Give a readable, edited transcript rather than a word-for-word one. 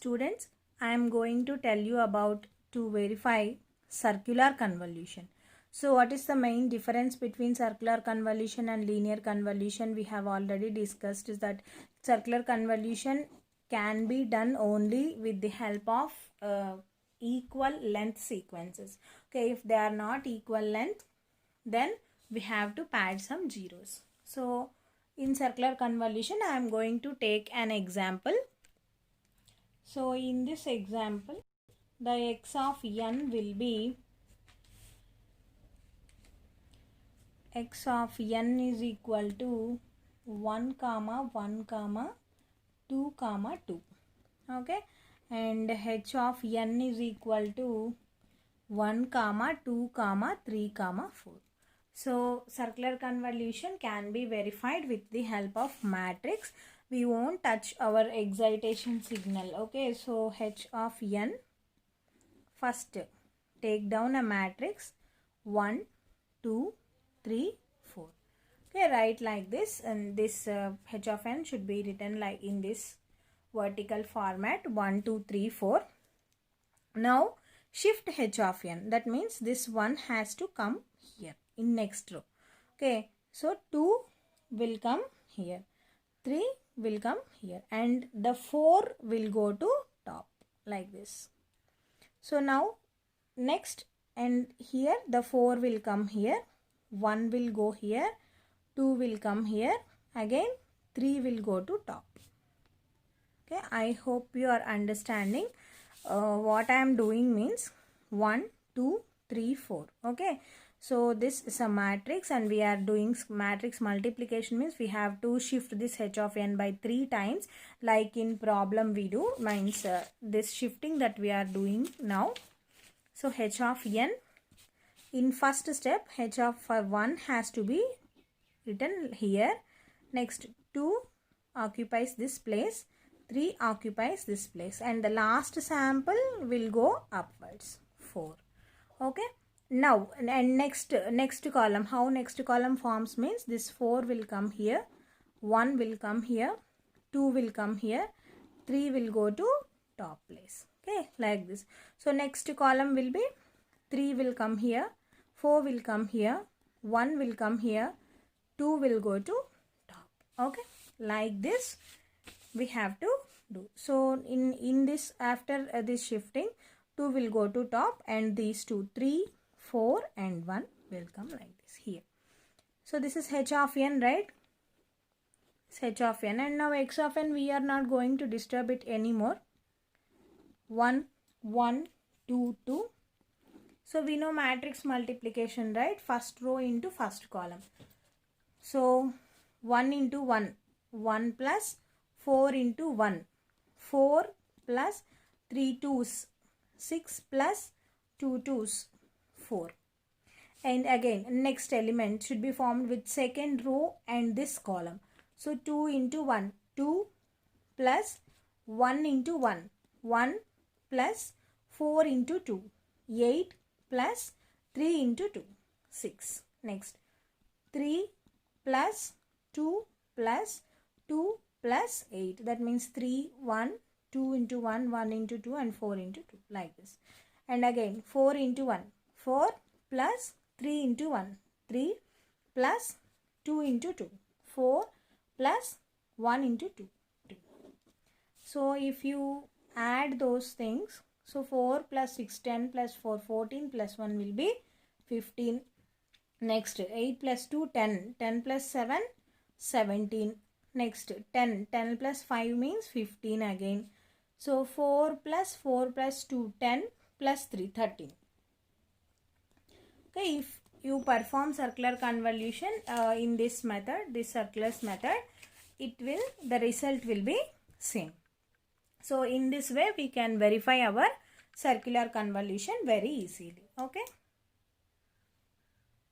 Students, I am going to tell you about to verify circular convolution. So what is the main difference between circular convolution and linear convolution? We have already discussed is that circular convolution can be done only with the help of equal length sequences. Okay, if they are not equal length, then we have to pad some zeros. So in circular convolution, I am going to take an example. So in this example, the x of n will be x of n is equal to 1 comma 1 comma 2 comma 2. Okay, and h of n is equal to 1 comma 2 comma 3 comma 4. So circular convolution can be verified with the help of matrix. We won't touch our excitation signal. Okay, so h of n, first take down a matrix 1 2 3 4. Okay, write like this, and this h of n should be written like in this vertical format 1 2 3 4. Now shift h of n, that means this one has to come here in next row. Okay, so 2 will come here, 3 will come here, and the 4 will go to top like this. So now next, and here the 4 will come here, 1 will go here, 2 will come here, again 3 will go to top. Okay, I hope you are understanding. What I am doing means 1 2 3 4. Okay, so this is a matrix and we are doing matrix multiplication, means we have to shift this h of n by 3 times like in problem we do, means this shifting that we are doing now. So h of n, in first step h of 1 has to be written here, next 2 occupies this place, 3 occupies this place, and the last sample will go upwards 4. Okay, now and next column, how next column forms means this 4 will come here, 1 will come here, 2 will come here, 3 will go to top place. Okay, like this. So next column will be 3 will come here, 4 will come here, 1 will come here, 2 will go to top. Okay, like this we have to do. So in this, after this shifting, 2 will go to top, and these two, 3 4 and 1 will come like this here. So this is h of n, right? It's h of n, and now x of n we are not going to disturb it anymore. 1 1 2 2. So we know matrix multiplication, right? First row into first column. So 1 into 1, 1 plus 4 into 1, 4 plus 3 2's, 6 plus 2 2's, 4. And again next element should be formed with second row and this column. So 2 into 1, 2 plus 1 into 1, 1 plus 4 into 2, 8 plus 3 into 2, 6. Next 3 plus 2 plus 2 plus 8, that means 3 1, 2 into 1, 1 into 2, and 4 into 2, like this. And again 4 into 1, 4 plus 3 into 1, 3 plus 2 into 2, 4 plus 1 into 2, 2. So if you add those things, so 4 plus 6, 10 plus 4, 14 plus 1 will be 15. Next 8 plus 2, 10, 10 plus 7, 17. Next 10, 10 plus 5 means 15 again. So 4 plus 2, 10 plus 3, 13. Okay, if you perform circular convolution in this method, this circular method, the result will be same. So in this way we can verify our circular convolution very easily. Okay.